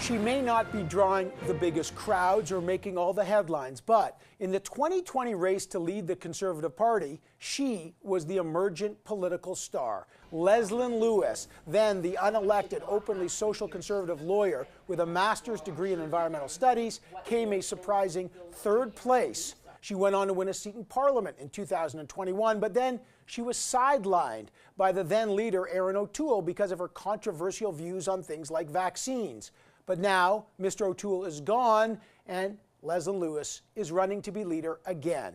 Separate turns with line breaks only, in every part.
She may not be drawing the biggest crowds or making all the headlines, but in the 2020 race to lead the Conservative Party, she was the emergent political star. Leslyn Lewis, then the unelected, openly social conservative lawyer with a master's degree in environmental studies, came a surprising third place. She went on to win a seat in Parliament in 2021, but then she was sidelined by the then leader, Erin O'Toole, because of her controversial views on things like vaccines. But now, Mr. O'Toole is gone, and Leslyn Lewis is running to be leader again.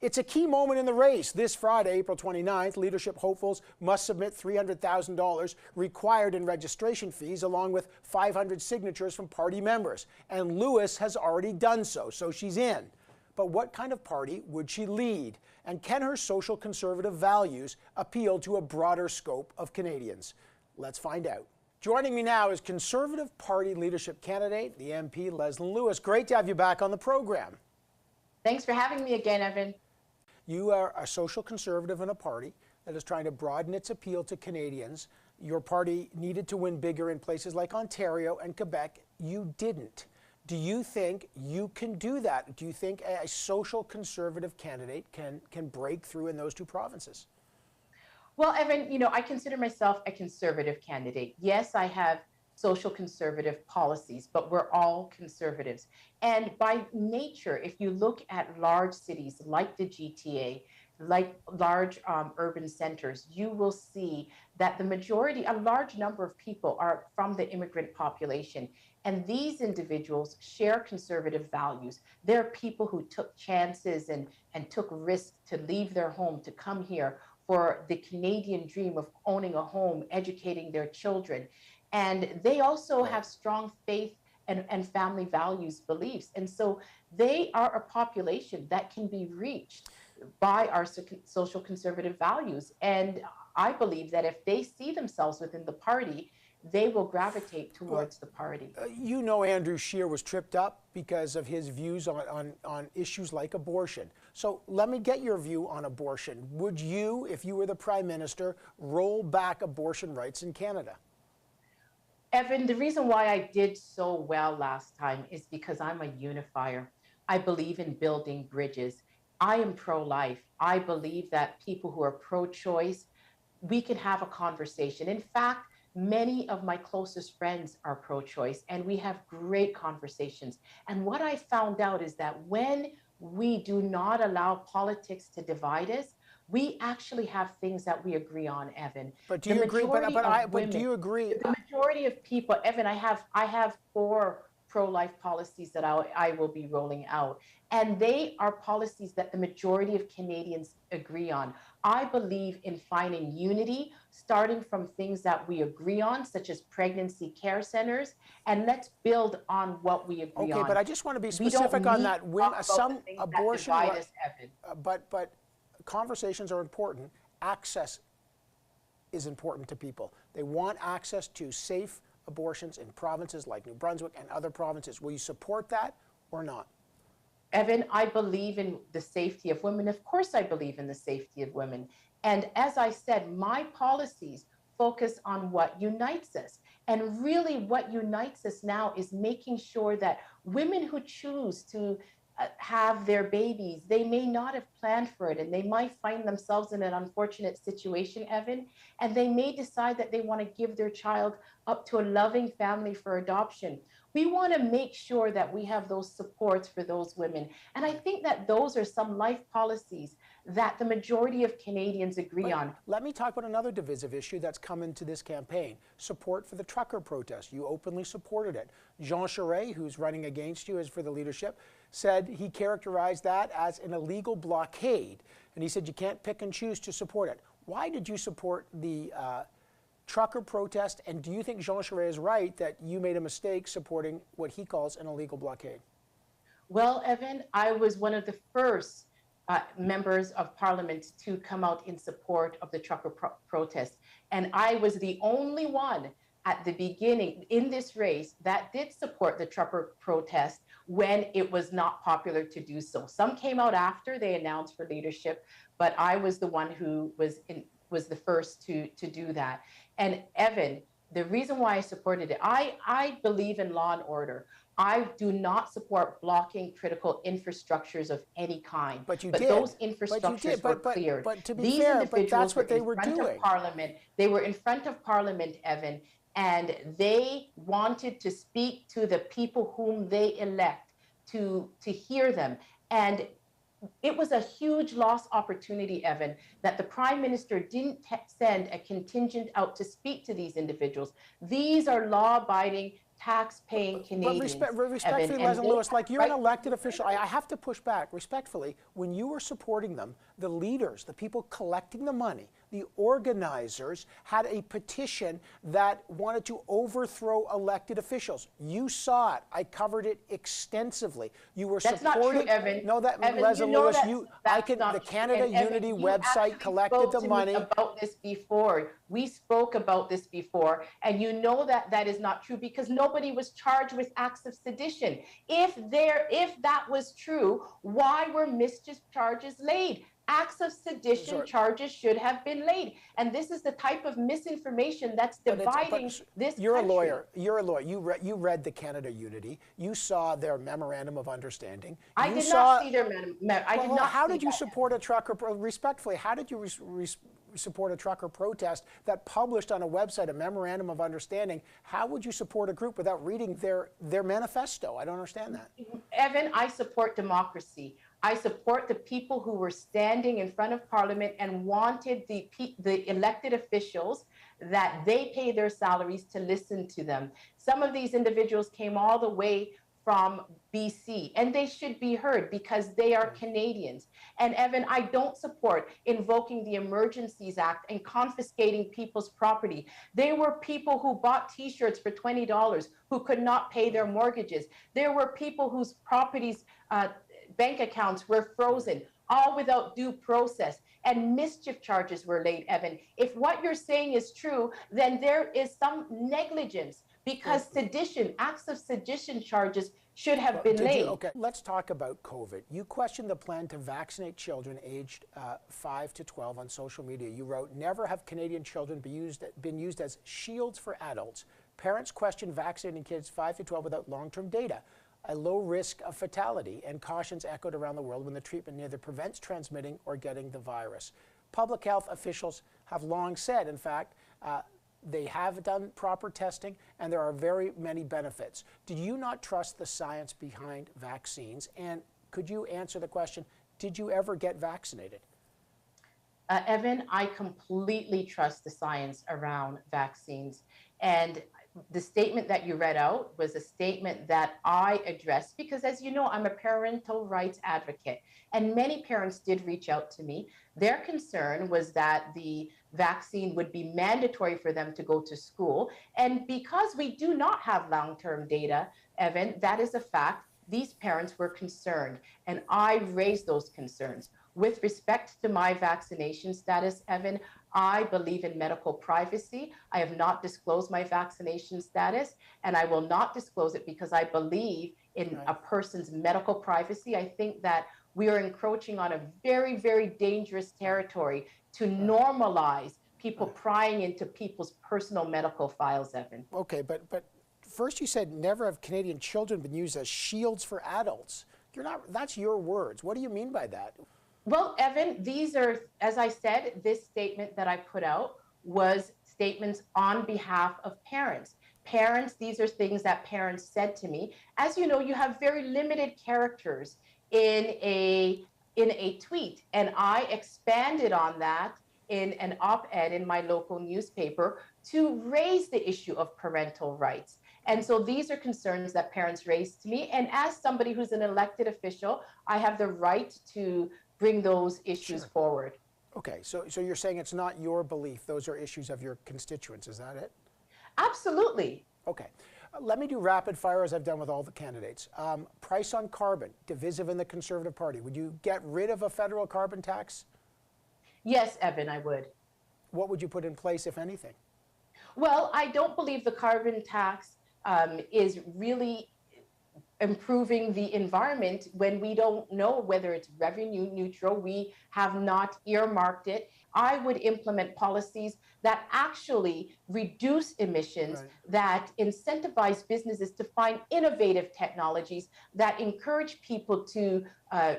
It's a key moment in the race. This Friday, April 29th, leadership hopefuls must submit $300,000 required in registration fees, along with 500 signatures from party members. And Lewis has already done so, so she's in. But what kind of party would she lead? And can her social conservative values appeal to a broader scope of Canadians? Let's find out. Joining me now is Conservative Party leadership candidate, the MP Leslyn Lewis. Great to have you back on the program.
Thanks for having me again, Evan.
You are a social conservative in a party that is trying to broaden its appeal to Canadians. Your party needed to win bigger in places like Ontario and Quebec. You didn't. Do you think you can do that? Do you think a social conservative candidate can break through in those two provinces?
Well, Evan, I consider myself a conservative candidate. Yes, I have social conservative policies, but we're all conservatives. And by nature, if you look at large cities like the GTA, like large urban centers, you will see that a large number of people are from the immigrant population. And these individuals share conservative values. They're people who took chances and took risks to leave their home, to come here for the Canadian dream of owning a home, educating their children. And they also have strong faith and family values, beliefs. And so they are a population that can be reached by our social conservative values. And I believe that if they see themselves within the party, they will gravitate towards the party.
You know, Andrew Scheer was tripped up because of his views on issues like abortion. So let me get your view on abortion. Would you, if you were the Prime Minister, roll back abortion rights in Canada?
Evan, the reason why I did so well last time is because I'm a unifier. I believe in building bridges. I am pro-life. I believe that people who are pro-choice, we can have a conversation. In fact, many of my closest friends are pro-choice, and we have great conversations. And what I found out is that when we do not allow politics to divide us, we actually have things that we agree on, Evan.
But do you agree? But do you agree?
The majority of people, Evan, I have 4 pro-life policies that I will be rolling out. And they are policies that the majority of Canadians agree on. I believe in finding unity, starting from things that we agree on, such as pregnancy care centers, and let's build on what we agree on.
Okay, but I just want to be specific on that. When some abortion, but conversations are important. Access is important to people. They want access to safe abortions in provinces like New Brunswick and other provinces. Will you support that or not?
Evan, I believe in the safety of women. Of course, I believe in the safety of women. And as I said, my policies focus on what unites us. And really what unites us now is making sure that women who choose to have their babies, they may not have planned for it, and they might find themselves in an unfortunate situation, Evan, and they may decide that they want to give their child up to a loving family for adoption. We want to make sure that we have those supports for those women. And I think that those are some life policies that the majority of Canadians agree on.
Let me talk about another divisive issue that's come into this campaign, support for the trucker protest. You openly supported it. Jean Charest, who's running against you as for the leadership, said he characterized that as an illegal blockade. And he said you can't pick and choose to support it. Why did you support the trucker protest? And do you think Jean Charest is right that you made a mistake supporting what he calls an illegal blockade?
Well, Evan, I was one of the first members of parliament to come out in support of the trucker protest. And I was the only one at the beginning in this race that did support the trucker protest when it was not popular to do so. Some came out after they announced for leadership, but I was the one who was the first to do that. And Evan, The reason why I supported it, I believe in law and order. I do not support blocking critical infrastructures of any kind.
But you
But
did.
those
But you did.
infrastructures were cleared.
But to be
These
fair, but
individuals
that's
were
what they
in
were
front of
doing.
Parliament. They were in front of Parliament, Evan, and they wanted to speak to the people whom they elect to hear them. And it was a huge lost opportunity, Evan, that the Prime Minister didn't send a contingent out to speak to these individuals. These are law-abiding, tax-paying Canadians,
Respectfully,
Evan, and
Leslyn
they
Lewis,
have
like you're an
right to
elected
be
official,
heard.
I have to push back respectfully. When you were supporting them, the leaders, the people collecting the money, the organizers had a petition that wanted to overthrow elected officials. You saw it. I covered it extensively. You were
That's
supporting.
not true, Evan.
No, that
Evan,
Leslyn
you know
Lewis,
that's
the
not true.
Canada
And Evan,
Unity
you
website
actually
collected
spoke
the
to
money.
me about this before. We spoke about this before, and you know that that is not true because nobody was charged with acts of sedition. If that was true, why were mischief charges laid? Acts of sedition charges should have been laid. And this is the type of misinformation that's dividing this
You're
country.
a lawyer. You're a lawyer. You read the Canada Unity. You saw their memorandum of understanding.
I did not see their I did not.
How did you support a trucker? Respectfully, how did you support a trucker protest that published on a website a memorandum of understanding? How would you support a group without reading their manifesto? I don't understand that.
Evan, I support democracy. I support the people who were standing in front of Parliament and wanted the elected officials that they pay their salaries to listen to them. Some of these individuals came all the way from BC, and they should be heard because they are Canadians. And Evan, I don't support invoking the Emergencies Act and confiscating people's property. There were people who bought t-shirts for $20 who could not pay their mortgages. There were people whose properties, bank accounts were frozen, all without due process, and mischief charges were laid, Evan. If what you're saying is true, then there is some negligence because sedition, acts of sedition charges should have been laid.
Okay, let's talk about COVID. You questioned the plan to vaccinate children aged 5 to 12 on social media. You wrote, "Never have Canadian children been used as shields for adults. Parents question vaccinating kids 5 to 12 without long-term data. A low risk of fatality," and cautions echoed around the world when the treatment neither prevents transmitting or getting the virus. Public health officials have long said, in fact, they have done proper testing and there are very many benefits. Do you not trust the science behind vaccines? And could you answer the question, did you ever get vaccinated?
Evan, I completely trust the science around vaccines. And the statement that you read out was a statement that I addressed because, as you know, I'm a parental rights advocate. And many parents did reach out to me. Their concern was that the vaccine would be mandatory for them to go to school. And because we do not have long-term data, Evan, that is a fact. These parents were concerned, and I raised those concerns. With respect to my vaccination status, Evan, I believe in medical privacy. I have not disclosed my vaccination status, and I will not disclose it because I believe in a person's medical privacy. I think that we are encroaching on a very, very dangerous territory to normalize people prying into people's personal medical files, Evan.
Okay, but first you said never have Canadian children been used as shields for adults. That's your words. What do you mean by that?
Well, Evan, these are, as I said, this statement that I put out was statements on behalf of parents. Parents, these are things that parents said to me. As you know, you have very limited characters in a tweet, and I expanded on that in an op-ed in my local newspaper to raise the issue of parental rights. And so these are concerns that parents raised to me. And as somebody who's an elected official, I have the right to bring those issues forward.
Okay, so you're saying it's not your belief, those are issues of your constituents, is that it?
Absolutely.
Okay, let me do rapid fire as I've done with all the candidates. Price on carbon, divisive in the Conservative Party. Would you get rid of a federal carbon tax?
Yes, Evan, I would.
What would you put in place, if anything?
Well, I don't believe the carbon tax is really improving the environment when we don't know whether it's revenue neutral. We have not earmarked it. I would implement policies that actually reduce emissions,
Right.
that incentivize businesses to find innovative technologies, that encourage people to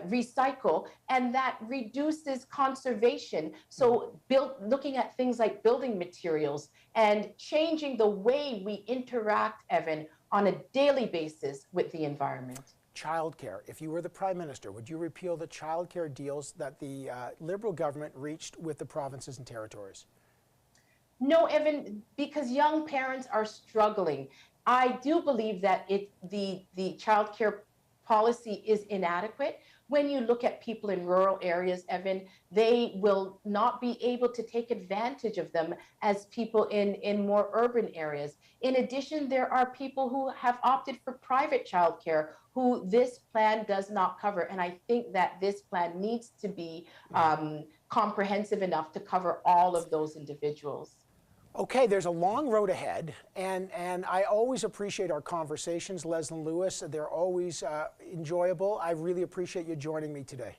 recycle, and that reduces conservation. So looking at things like building materials and changing the way we interact, Evan, on a daily basis with the environment.
Childcare. If you were the Prime Minister, would you repeal the childcare deals that the Liberal government reached with the provinces and territories?
No, Evan, because young parents are struggling. I do believe that the child care policy is inadequate. When you look at people in rural areas, Evan, they will not be able to take advantage of them as people in more urban areas. In addition, there are people who have opted for private childcare who this plan does not cover. And I think that this plan needs to be comprehensive enough to cover all of those individuals.
Okay, there's a long road ahead, and I always appreciate our conversations, Leslyn Lewis. They're always enjoyable. I really appreciate you joining me today.